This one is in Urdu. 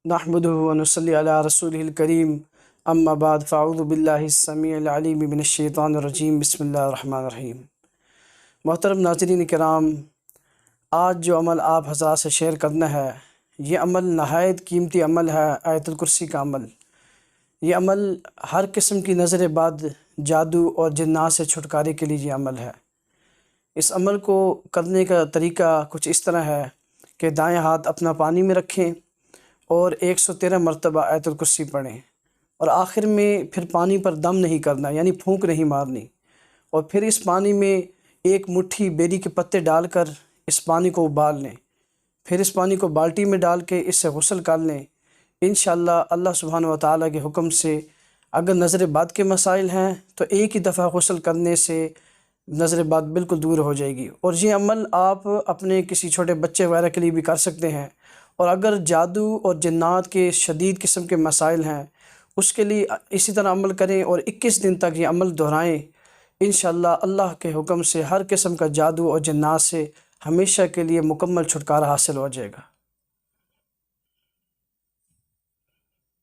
نحمده ونصلي على رسوله الكريم اما بعد فاعوذ باللہ السمیع العلیم من الشیطان الرجیم بسم اللہ الرحمن الرحیم۔ محترم ناظرین کرام، آج جو عمل آپ حضرات سے شیئر کرنا ہے یہ عمل نہایت قیمتی عمل ہے، آیت الکرسی کا عمل۔ یہ عمل ہر قسم کی نظر بد، جادو اور جنات سے چھٹکارے کے لیے یہ عمل ہے۔ اس عمل کو کرنے کا طریقہ کچھ اس طرح ہے کہ دائیں ہاتھ اپنا پانی میں رکھیں اور 113 مرتبہ آیت الکرسی پڑھیں، اور آخر میں پھر پانی پر دم نہیں کرنا، یعنی پھونک نہیں مارنی، اور پھر اس پانی میں ایک مٹھی بیری کے پتے ڈال کر اس پانی کو ابال لیں، پھر اس پانی کو بالٹی میں ڈال کے اس سے غسل کر لیں۔ انشاءاللہ اللہ سبحانہ وتعالیٰ کے حکم سے اگر نظر بد کے مسائل ہیں تو ایک ہی دفعہ غسل کرنے سے نظر بد بالکل دور ہو جائے گی۔ اور یہ عمل آپ اپنے کسی چھوٹے بچے وغیرہ کے لیے بھی کر سکتے ہیں، اور اگر جادو اور جنات کے شدید قسم کے مسائل ہیں اس کے لیے اسی طرح عمل کریں اور 21 دن تک یہ عمل دہرائیں۔ انشاءاللہ اللہ کے حکم سے ہر قسم کا جادو اور جنات سے ہمیشہ کے لیے مکمل چھٹکارا حاصل ہو جائے گا۔